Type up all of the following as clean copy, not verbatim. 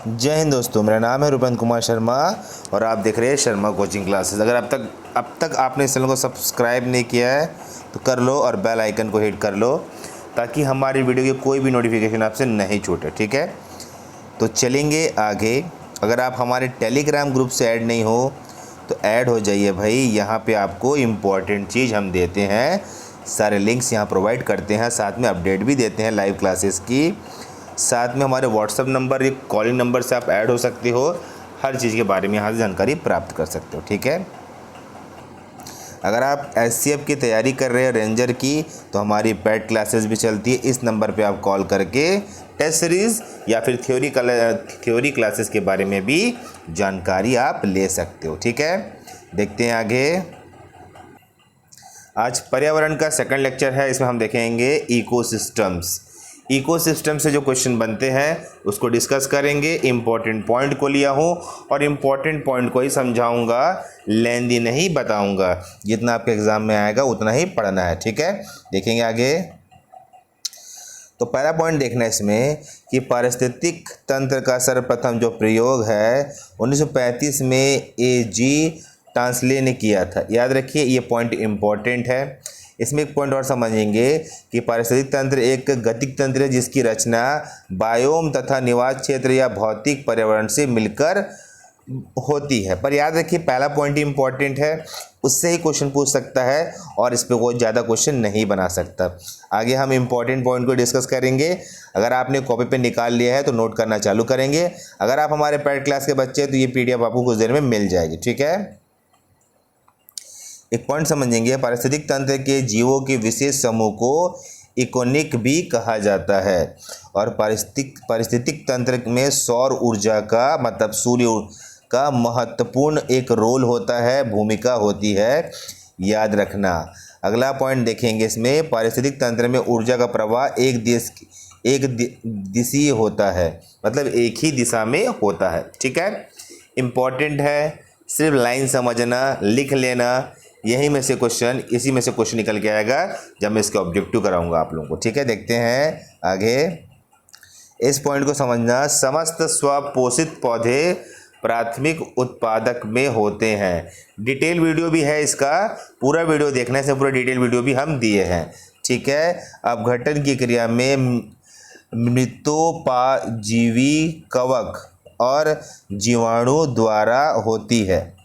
जय हिंद दोस्तों, मेरा नाम है रूपेंद्र कुमार शर्मा और आप देख रहे हैं शर्मा कोचिंग क्लासेस। अगर अब तक आपने इस चैनल को सब्सक्राइब नहीं किया है तो कर लो और बेल आइकन को हिट कर लो ताकि हमारी वीडियो की कोई भी नोटिफिकेशन आपसे नहीं छूटे। ठीक है, तो चलेंगे आगे। अगर आप हमारे टेलीग्राम ग्रुप से ऐड नहीं हो तो ऐड हो जाइए भाई। यहाँ पे आपको इम्पॉर्टेंट चीज़ हम देते हैं, सारे लिंक्स यहाँ प्रोवाइड करते हैं, साथ में अपडेट भी देते हैं लाइव क्लासेस की। साथ में हमारे व्हाट्सअप नंबर, एक कॉलिंग नंबर से आप ऐड हो सकते हो, हर चीज़ के बारे में यहाँ से जानकारी प्राप्त कर सकते हो। ठीक है, अगर आप SCF की तैयारी कर रहे हैं रेंजर की, तो हमारी पेड क्लासेस भी चलती है। इस नंबर पे आप कॉल करके टेस्ट सीरीज़ या फिर थ्योरी क्लासेस के बारे में भी जानकारी आप ले सकते हो। ठीक है, देखते हैं आगे। आज पर्यावरण का सेकंड लेक्चर है, इसमें हम देखेंगे इकोसिस्टम से जो क्वेश्चन बनते हैं उसको डिस्कस करेंगे। इम्पॉर्टेंट पॉइंट को लिया हूँ और इम्पॉर्टेंट पॉइंट को ही समझाऊंगा, लेंदी नहीं बताऊंगा। जितना आपके एग्ज़ाम में आएगा उतना ही पढ़ना है। ठीक है, देखेंगे आगे। तो पहला पॉइंट देखना है इसमें कि पारिस्थितिक तंत्र का सर्वप्रथम जो प्रयोग है 1935 में AG टांसले ने किया था। याद रखिए, ये पॉइंट इम्पॉर्टेंट है। इसमें एक पॉइंट और समझेंगे कि पारिस्थितिक तंत्र एक गतिक तंत्र है जिसकी रचना बायोम तथा निवास क्षेत्र या भौतिक पर्यावरण से मिलकर होती है। पर याद रखिए, पहला पॉइंट इम्पॉर्टेंट है, उससे ही क्वेश्चन पूछ सकता है और इस पर कोई ज़्यादा क्वेश्चन नहीं बना सकता। आगे हम इम्पॉर्टेंट पॉइंट को डिस्कस करेंगे। अगर आपने कॉपी पे निकाल लिया है तो नोट करना चालू करेंगे। अगर आप हमारे पेड क्लास के बच्चे हैं तो ये PDF आपको कुछ देर में मिल जाएगी। ठीक है, एक पॉइंट समझेंगे, पारिस्थितिक तंत्र के जीवों के विशेष समूह को इकोनिक भी कहा जाता है और पारिस्थितिक तंत्र में सौर ऊर्जा का मतलब सूर्य का महत्वपूर्ण एक रोल होता है, भूमिका होती है, याद रखना। अगला पॉइंट देखेंगे, इसमें पारिस्थितिक तंत्र में ऊर्जा का प्रवाह एक दिशीय होता है, मतलब एक ही दिशा में होता है। ठीक है, इम्पॉर्टेंट है, सिर्फ लाइन समझना, लिख लेना, यही में से क्वेश्चन, इसी में से क्वेश्चन निकल के आएगा जब मैं इसके ऑब्जेक्टिव कराऊंगा आप लोगों को। ठीक है, देखते हैं आगे। इस पॉइंट को समझना, समस्त स्वपोषित पौधे प्राथमिक उत्पादक में होते हैं। डिटेल वीडियो भी है इसका, पूरा वीडियो देखने से पूरा डिटेल वीडियो भी हम दिए हैं। ठीक है, अपघटन की क्रिया में मृतोपजीवी कवक और जीवाणु द्वारा होती है।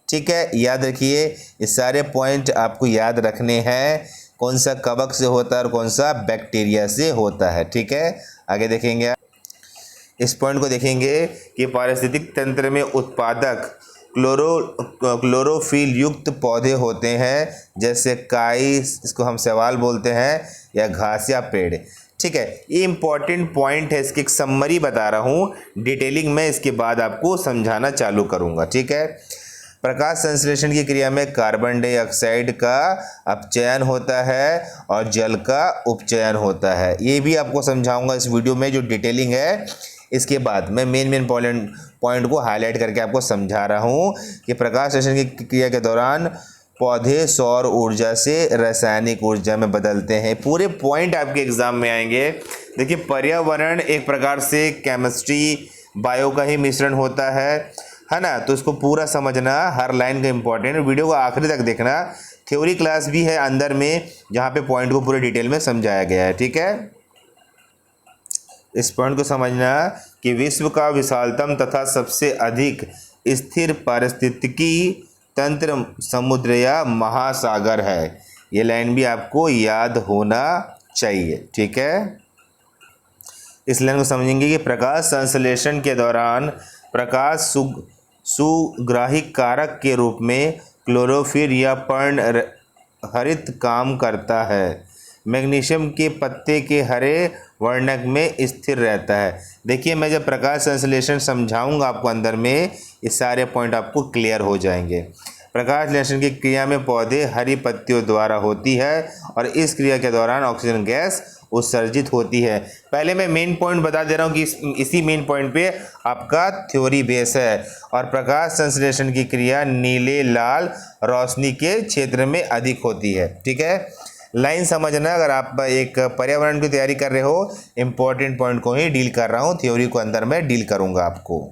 ठीक है, याद रखिए, ये सारे पॉइंट आपको याद रखने हैं, कौन सा कवक से होता है और कौन सा बैक्टीरिया से होता है। ठीक है, आगे देखेंगे। इस पॉइंट को देखेंगे कि पारिस्थितिक तंत्र में उत्पादक क्लोरोफिल युक्त पौधे होते हैं, जैसे काई, इसको हम शैवाल बोलते हैं, या घास या पेड़। ठीक है, ये इंपॉर्टेंट पॉइंट है, इसकी एक समरी बता रहा हूँ, डिटेलिंग में इसके बाद आपको समझाना चालू करूँगा। ठीक है, प्रकाश संश्लेषण की क्रिया में कार्बन डाइऑक्साइड का अपचयन होता है और जल का उपचयन होता है। ये भी आपको समझाऊंगा इस वीडियो में, जो डिटेलिंग है। इसके बाद मैं मेन पॉइंट को हाईलाइट करके आपको समझा रहा हूँ कि प्रकाश संश्लेषण की क्रिया के दौरान पौधे सौर ऊर्जा से रासायनिक ऊर्जा में बदलते हैं। पूरे पॉइंट आपके एग्जाम में आएंगे। देखिए, पर्यावरण एक प्रकार से केमिस्ट्री, बायो का ही मिश्रण होता है ना, तो इसको पूरा समझना, हर लाइन का इंपॉर्टेंट। वीडियो को आखिरी तक देखना। थ्योरी क्लास भी है अंदर में, जहाँ पे पॉइंट को पूरे डिटेल में समझाया गया है। ठीक है, इस पॉइंट को समझना कि विश्व का विशालतम तथा सबसे अधिक स्थिर पारिस्थितिकी तंत्र समुद्र या महासागर है। ये लाइन भी आपको याद होना चाहिए। ठीक है, इस लाइन को समझेंगे कि प्रकाश संश्लेषण के दौरान प्रकाश सुग्राहिक कारक के रूप में क्लोरोफिल या पर्ण हरित काम करता है। मैग्नीशियम के पत्ते के हरे वर्णक में स्थिर रहता है। देखिए, मैं जब प्रकाश संश्लेषण समझाऊंगा आपको अंदर में, ये सारे पॉइंट आपको क्लियर हो जाएंगे। प्रकाश संश्लेषण की क्रिया में पौधे हरी पत्तियों द्वारा होती है और इस क्रिया के दौरान ऑक्सीजन गैस उत्सर्जित होती है। पहले मैं मेन पॉइंट बता दे रहा हूँ कि इसी मेन पॉइंट पे आपका थ्योरी बेस है। और प्रकाश संश्लेषण की क्रिया नीले लाल रोशनी के क्षेत्र में अधिक होती है। ठीक है, लाइन समझना, अगर आप एक पर्यावरण की तैयारी कर रहे हो, इंपॉर्टेंट पॉइंट को ही डील कर रहा हूँ, थ्योरी को अंदर में डील करूँगा आपको।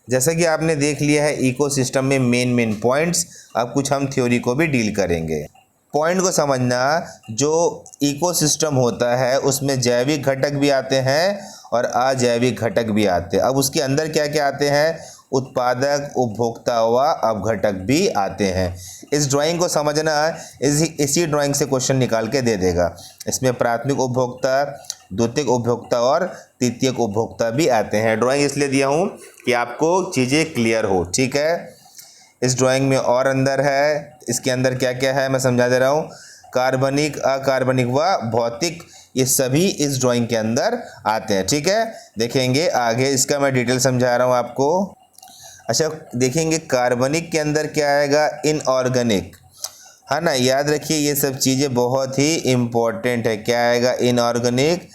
जैसा कि आपने देख लिया है इकोसिस्टम में मेन पॉइंट्स, अब कुछ हम थ्योरी को भी डील करेंगे। पॉइंट को समझना, जो इकोसिस्टम होता है उसमें जैविक घटक भी आते हैं और अजैविक घटक भी आते हैं। अब उसके अंदर क्या क्या आते हैं, उत्पादक, उपभोक्ता व अपघटक भी आते हैं। इस ड्राइंग को समझना, इसी ड्राइंग से क्वेश्चन निकाल के दे देगा। इसमें प्राथमिक उपभोक्ता, द्वितीयक उपभोक्ता और तृतीयक उपभोक्ता भी आते हैं। ड्राइंग इसलिए दिया हूँ कि आपको चीज़ें क्लियर हो, ठीक है। इस ड्राइंग में और अंदर है, इसके अंदर क्या क्या है मैं समझा दे रहा हूँ। कार्बनिक, अकार्बनिक व भौतिक, ये सभी इस ड्राइंग के अंदर आते हैं, ठीक है। देखेंगे आगे, इसका मैं डिटेल समझा रहा हूँ आपको। अच्छा, देखेंगे कार्बनिक के अंदर क्या आएगा, इनऑर्गेनिक, है ना। याद रखिए ये सब चीज़ें बहुत ही इम्पोर्टेंट है। क्या आएगा, इनऑर्गेनिक,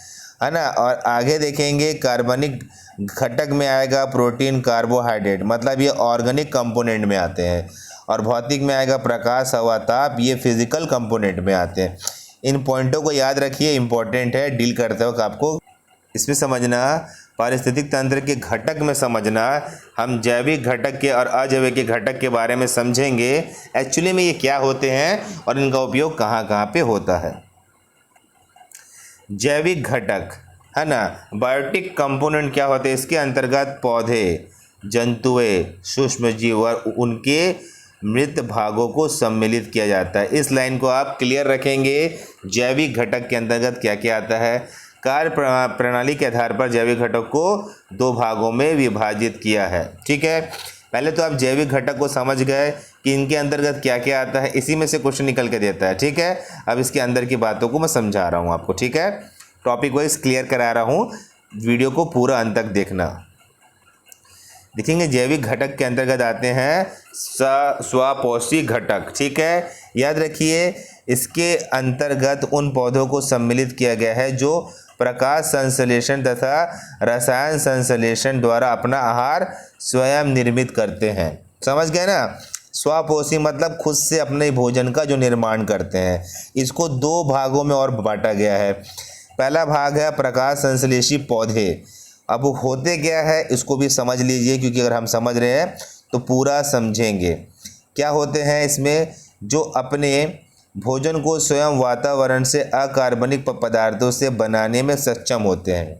है ना। और आगे देखेंगे कार्बनिक घटक में आएगा प्रोटीन, कार्बोहाइड्रेट, मतलब ये ऑर्गेनिक कंपोनेंट में आते हैं। और भौतिक में आएगा प्रकाश, हवा, ताप, ये फिजिकल कंपोनेंट में आते हैं। इन पॉइंटों को याद रखिए, इंपॉर्टेंट है डील करते वक्त आपको इसमें समझना। पारिस्थितिक तंत्र के घटक में समझना, हम जैविक घटक के और अजैविक के घटक के बारे में समझेंगे, एक्चुअली में ये क्या होते हैं और इनका उपयोग कहाँ कहाँ पे होता है। जैविक घटक, है ना, बायोटिक कंपोनेंट क्या होते हैं, इसके अंतर्गत पौधे, जंतुएं, सूक्ष्म जीव और उनके मृत भागों को सम्मिलित किया जाता है। इस लाइन को आप क्लियर रखेंगे। जैविक घटक के अंतर्गत क्या क्या आता है, कार्य प्रणाली के आधार पर जैविक घटक को 2 भागों में विभाजित किया है, ठीक है। पहले तो आप जैविक घटक को समझ गए कि इनके अंतर्गत क्या क्या आता है, इसी में से क्वेश्चन निकल के देता है, ठीक है। अब इसके अंदर की बातों को मैं समझा रहा हूँ आपको, ठीक है। टॉपिक वाइज क्लियर करा रहा हूँ, वीडियो को पूरा अंत तक देखना। देखेंगे जैविक घटक के अंतर्गत आते हैं स्वपोषी घटक, ठीक है। याद रखिए इसके अंतर्गत उन पौधों को सम्मिलित किया गया है जो प्रकाश संश्लेषण तथा रसायन संश्लेषण द्वारा अपना आहार स्वयं निर्मित करते हैं। समझ गए ना। स्वपोषी मतलब खुद से अपने भोजन का जो निर्माण करते हैं। इसको 2 भागों में और बांटा गया है। पहला भाग है प्रकाश संश्लेषी पौधे। अब वो होते क्या है इसको भी समझ लीजिए, क्योंकि अगर हम समझ रहे हैं तो पूरा समझेंगे। क्या होते हैं इसमें, जो अपने भोजन को स्वयं वातावरण से अकार्बनिक पदार्थों से बनाने में सक्षम होते हैं।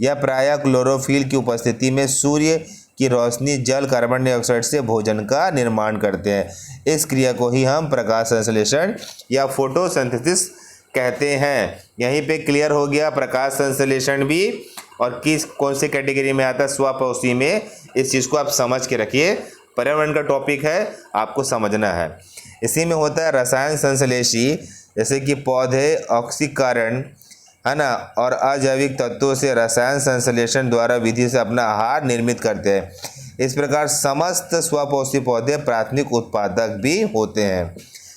यह प्रायः क्लोरोफिल की उपस्थिति में सूर्य की रोशनी, जल, कार्बन डाइऑक्साइड से भोजन का निर्माण करते हैं। इस क्रिया को ही हम प्रकाश संश्लेषण या फोटोसिंथेसिस कहते हैं। यहीं पे क्लियर हो गया प्रकाश संश्लेषण भी और कौन से कैटेगरी में आता है, स्वपोषी में। इस चीज़ को आप समझ के रखिए, पर्यावरण का टॉपिक है, आपको समझना है। इसी में होता है रसायन संश्लेषी, जैसे कि पौधे ऑक्सीकरण, है ना, और अजैविक तत्वों से रसायन संश्लेषण द्वारा विधि से अपना आहार निर्मित करते हैं। इस प्रकार समस्त स्वपोषी पौधे प्राथमिक उत्पादक भी होते हैं।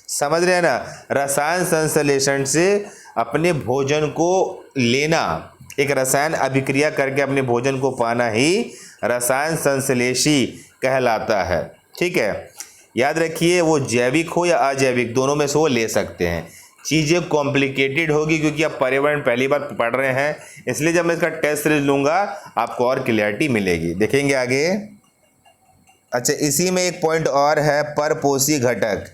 समझ रहे हैं ना। रसायन संश्लेषण से अपने भोजन को लेना, एक रसायन अभिक्रिया करके अपने भोजन को पाना ही रसायन संश्लेषी कहलाता है, ठीक है। याद रखिए वो जैविक हो या अजैविक, दोनों में से वो ले सकते हैं। चीज़ें कॉम्प्लिकेटेड होगी क्योंकि आप पर्यावरण पहली बार पढ़ रहे हैं, इसलिए जब मैं इसका टेस्ट सीरीज लूँगा आपको और क्लियरिटी मिलेगी। देखेंगे आगे। अच्छा, इसी में एक पॉइंट और है, परपोषी घटक।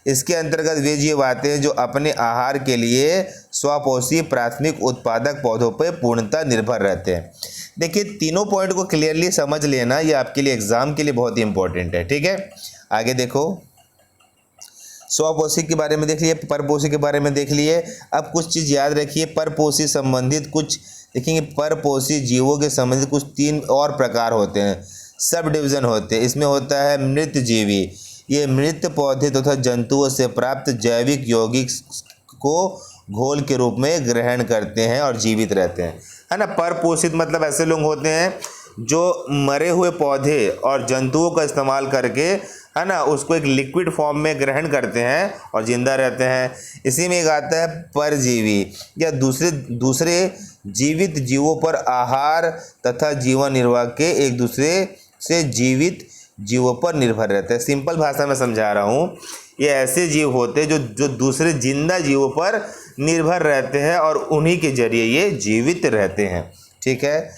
इसके अंतर्गत वे जीव आते हैं जो अपने आहार के लिए स्वपोषी प्राथमिक उत्पादक पौधों पर पूर्णतः निर्भर रहते हैं। देखिए तीनों पॉइंट को क्लियरली समझ लेना, ये आपके लिए एग्जाम के लिए बहुत ही इंपॉर्टेंट है, ठीक है। आगे देखो, स्वपोषी के बारे में देख लिए, परपोषी के बारे में देख लिए। अब कुछ चीज़ याद रखिए, परपोषी संबंधित कुछ देखेंगे। परपोषी जीवों के संबंधित कुछ 3 और प्रकार होते हैं, सब डिवीज़न होते हैं। इसमें होता है मृत जीवी, ये मृत पौधे तथा जंतुओं से प्राप्त जैविक यौगिक को घोल के रूप में ग्रहण करते हैं और जीवित रहते हैं, है ना। परपोषित मतलब ऐसे लोग होते हैं जो मरे हुए पौधे और जंतुओं का इस्तेमाल करके, है ना, उसको एक लिक्विड फॉर्म में ग्रहण करते हैं और जिंदा रहते हैं। इसी में एक आता है परजीवी, या दूसरे जीवित जीवों पर आहार तथा जीवन निर्वाह के एक दूसरे से जीवित जीवों पर निर्भर रहते हैं। सिंपल भाषा में समझा रहा हूँ, ये ऐसे जीव होते हैं जो दूसरे जिंदा जीवों पर निर्भर रहते हैं और उन्हीं के जरिए ये जीवित रहते हैं। ठीक है,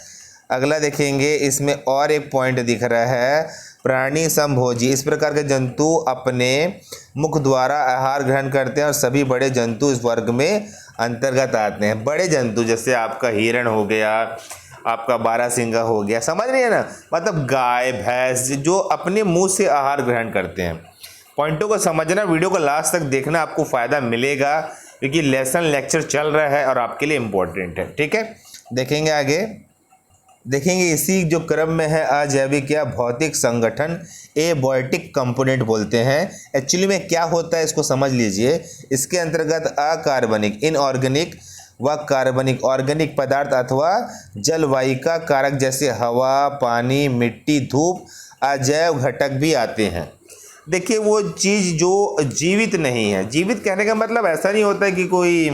अगला देखेंगे, इसमें और एक पॉइंट दिख रहा है, प्राणी समभोजी। इस प्रकार के जंतु अपने मुख द्वारा आहार ग्रहण करते हैं और सभी बड़े जंतु इस वर्ग में अंतर्गत आते हैं। बड़े जंतु जैसे आपका हिरण हो गया, आपका बारहसिंगा हो गया, समझ रही है ना, मतलब गाय भैंस जो अपने मुंह से आहार ग्रहण करते हैं। पॉइंटों को समझना, वीडियो को लास्ट तक देखना, आपको फ़ायदा मिलेगा क्योंकि लेक्चर चल रहा है और आपके लिए इम्पोर्टेंट है। ठीक है, देखेंगे आगे, देखेंगे इसी जो क्रम में है अजैविक या भौतिक संगठन, एबॉयटिक कंपोनेंट बोलते हैं। एक्चुअली में क्या होता है इसको समझ लीजिए। इसके अंतर्गत अकार्बनिक, इनऑर्गेनिक व कार्बनिक, ऑर्गेनिक पदार्थ अथवा जलवायिका कारक जैसे हवा, पानी, मिट्टी, धूप, अजैव घटक भी आते हैं। देखिए वो चीज़ जो जीवित नहीं है, जीवित कहने का मतलब ऐसा नहीं होता है कि कोई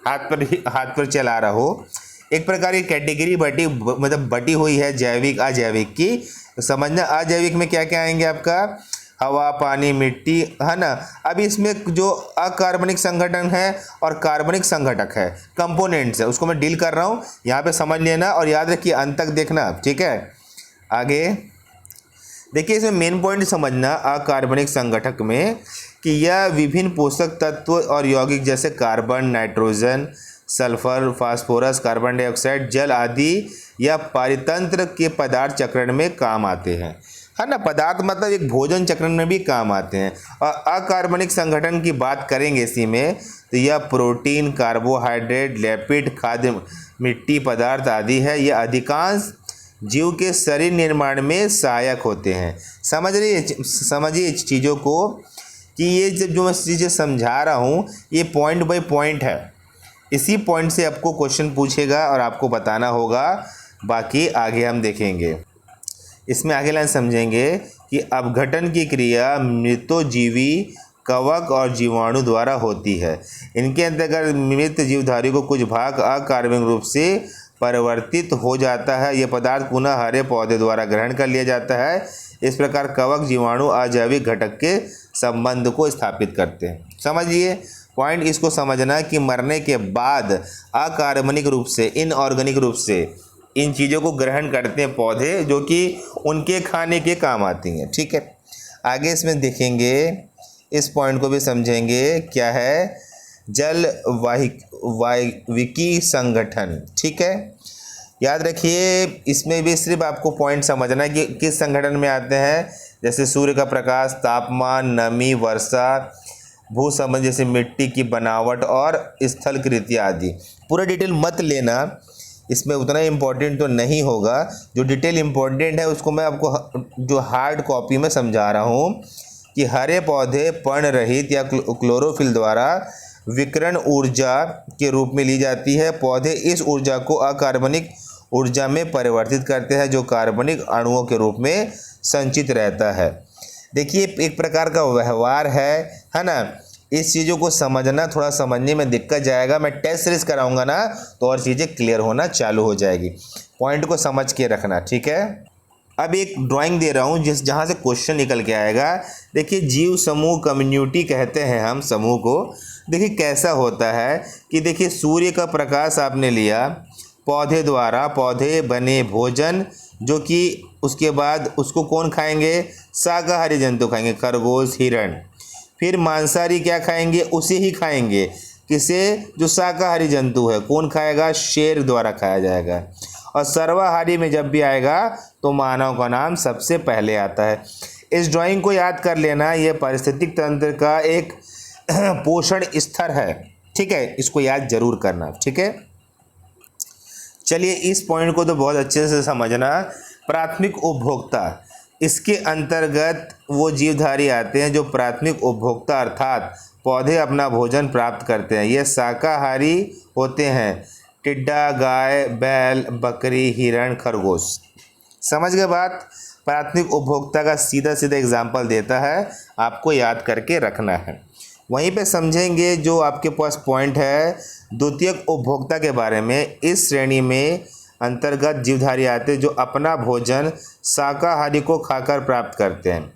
हाथ पर चला रहा हो। एक प्रकार की कैटेगरी बटी हुई है जैविक अजैविक की। तो समझना अजैविक में क्या क्या आएंगे, आपका हवा, पानी, मिट्टी, है ना। अभी इसमें जो अकार्बनिक संगठन है और कार्बनिक संगठक है, कंपोनेंट्स है, उसको मैं डील कर रहा हूँ, यहाँ पे समझ लेना और याद रखिए अंत तक देखना। ठीक है, आगे देखिए, इसमें मेन पॉइंट समझना अकार्बनिक संगठक में कि यह विभिन्न पोषक तत्व और यौगिक जैसे carbon, nitrogen, sulphur, phosphorus, carbon dioxide, जल आदि या पारितंत्र के पदार्थ चक्रण में काम आते हैं, है ना। पदार्थ मतलब एक भोजन चक्रण में भी काम आते हैं। और अकार्बनिक संगठन की बात करेंगे इसी में, तो यह प्रोटीन, कार्बोहाइड्रेट, लिपिड, खाद्य, मिट्टी पदार्थ आदि है। यह अधिकांश जीव के शरीर निर्माण में सहायक होते हैं। समझिए इस चीज़ों को कि ये जो मैं चीज़ें समझा रहा हूँ ये पॉइंट बाय पॉइंट है। इसी पॉइंट से आपको क्वेश्चन पूछेगा और आपको बताना होगा, बाकी आगे हम देखेंगे। इसमें आगे लाइन समझेंगे कि अपघटन की क्रिया मृतोजीवी कवक और जीवाणु द्वारा होती है। इनके अंतर्गत मृत जीवधारी को कुछ भाग अकार्बनिक रूप से परिवर्तित हो जाता है। यह पदार्थ पुनः हरे पौधे द्वारा ग्रहण कर लिया जाता है। इस प्रकार कवक जीवाणु अजैविक घटक के संबंध को स्थापित करते हैं। समझिए पॉइंट, इसको समझना कि मरने के बाद अकार्बनिक रूप से, इनऑर्गेनिक रूप से इन चीज़ों को ग्रहण करते हैं पौधे, जो कि उनके खाने के काम आती हैं। ठीक है, आगे इसमें देखेंगे, इस पॉइंट को भी समझेंगे क्या है, जलवायिकी संगठन। ठीक है, याद रखिए इसमें भी सिर्फ आपको पॉइंट समझना है कि किस संगठन में आते हैं, जैसे सूर्य का प्रकाश, तापमान, नमी, वर्षा, भू संबंध जैसे मिट्टी की बनावट और स्थलकृति आदि। पूरा डिटेल मत लेना, इसमें उतना इम्पोर्टेंट तो नहीं होगा। जो डिटेल इम्पोर्टेंट है उसको मैं आपको जो हार्ड कॉपी में समझा रहा हूँ कि हरे पौधे पर्ण रहित या क्लोरोफिल द्वारा विकिरण ऊर्जा के रूप में ली जाती है। पौधे इस ऊर्जा को अकार्बनिक ऊर्जा में परिवर्तित करते हैं जो कार्बनिक अणुओं के रूप में संचित रहता है। देखिए एक प्रकार का व्यवहार है ना। इस चीज़ों को समझना, थोड़ा समझने में दिक्कत जाएगा। मैं टेस्ट सीरीज कराऊंगा ना तो और चीज़ें क्लियर होना चालू हो जाएगी। पॉइंट को समझ के रखना, ठीक है। अब एक ड्राइंग दे रहा हूँ जहाँ से क्वेश्चन निकल के आएगा। देखिए जीव समूह, कम्युनिटी कहते हैं हम समूह को। देखिए कैसा होता है कि देखिए सूर्य का प्रकाश आपने लिया, पौधे द्वारा पौधे बने भोजन, जो कि उसके बाद उसको कौन खाएंगे, शाकाहारी जंतु खाएंगे, खरगोश, हिरण। फिर मांसाहारी क्या खाएंगे, उसे ही खाएंगे, किसे, जो शाकाहारी जंतु है, कौन खाएगा, शेर द्वारा खाया जाएगा। और सर्वाहारी में जब भी आएगा तो मानव का नाम सबसे पहले आता है। इस ड्राइंग को याद कर लेना, यह पारिस्थितिक तंत्र का एक पोषण स्तर है, ठीक है। इसको याद जरूर करना, ठीक है। चलिए इस पॉइंट को तो बहुत अच्छे से समझना। प्राथमिक उपभोक्ता, इसके अंतर्गत वो जीवधारी आते हैं जो प्राथमिक उपभोक्ता अर्थात पौधे अपना भोजन प्राप्त करते हैं। ये शाकाहारी होते हैं, टिड्डा, गाय, बैल, बकरी, हिरण, खरगोश। समझ गए बात। प्राथमिक उपभोक्ता का सीधा सीधा एग्जाम्पल देता है, आपको याद करके रखना है। वहीं पे समझेंगे जो आपके पास पॉइंट है द्वितीयक उपभोक्ता के बारे में। इस श्रेणी में अंतर्गत जीवधारी आते हैं जो अपना भोजन शाकाहारी को खाकर प्राप्त करते हैं।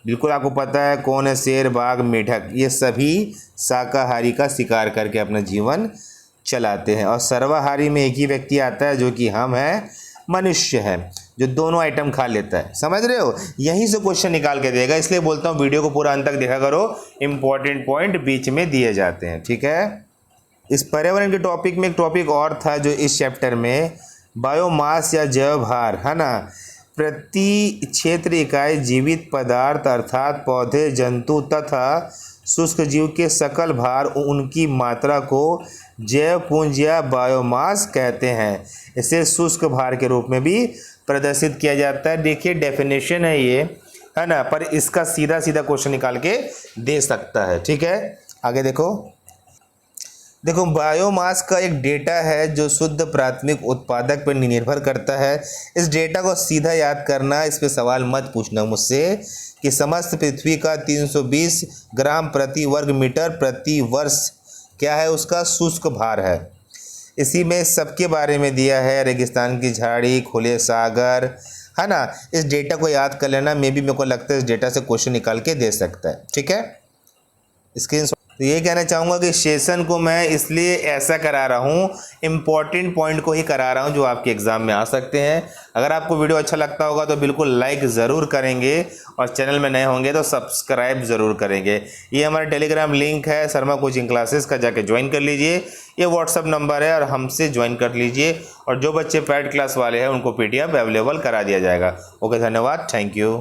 बिल्कुल आपको पता है कौन है शेर, बाघ, मेढक, ये सभी शाकाहारी का शिकार करके अपना जीवन चलाते हैं। और सर्वाहारी में एक ही व्यक्ति आता है जो कि हम हैं, मनुष्य है, जो दोनों आइटम खा लेता है। समझ रहे हो, यहीं से क्वेश्चन निकाल के देगा, इसलिए बोलता हूँ वीडियो को पूरा अंत तक देखा करो, इंपॉर्टेंट पॉइंट बीच में दिए जाते हैं। ठीक है, इस पर्यावरण के टॉपिक में एक टॉपिक और था जो इस चैप्टर में, बायोमास या जैव भार, है ना। प्रति क्षेत्र इकाई जीवित पदार्थ अर्थात पौधे, जंतु तथा शुष्क जीव के सकल भार, उनकी मात्रा को जैव पुंज या बायोमास कहते हैं। इसे शुष्क भार के रूप में भी प्रदर्शित किया जाता है। देखिए डेफिनेशन है ये, है ना, पर इसका सीधा सीधा क्वेश्चन निकाल के दे सकता है। ठीक है, आगे देखो बायोमास का एक डेटा है जो शुद्ध प्राथमिक उत्पादक पर निर्भर करता है। इस डेटा को सीधा याद करना, इस पे सवाल मत पूछना मुझसे कि समस्त पृथ्वी का 320 ग्राम प्रति वर्ग मीटर प्रति वर्ष क्या है, उसका शुष्क भार है। इसी में सबके बारे में दिया है, रेगिस्तान की झाड़ी, खुले सागर, है ना। इस डेटा को याद कर लेना, मे बी मेरे को लगता है इस डेटा से क्वेश्चन निकाल के दे सकता है। ठीक है, स्क्रीन। तो ये कहना चाहूँगा कि सेशन को मैं इसलिए ऐसा करा रहा हूँ, इम्पॉर्टेंट पॉइंट को ही करा रहा हूँ जो आपके एग्ज़ाम में आ सकते हैं। अगर आपको वीडियो अच्छा लगता होगा तो बिल्कुल लाइक ज़रूर करेंगे, और चैनल में नए होंगे तो सब्सक्राइब ज़रूर करेंगे। ये हमारा टेलीग्राम लिंक है शर्मा कोचिंग क्लासेस का, जाके ज्वाइन कर लीजिए। ये व्हाट्सअप नंबर है और हमसे ज्वाइन कर लीजिए। और जो बच्चे पैड क्लास वाले हैं उनको PDF अवेलेबल करा दिया जाएगा। ओके, धन्यवाद, थैंक यू।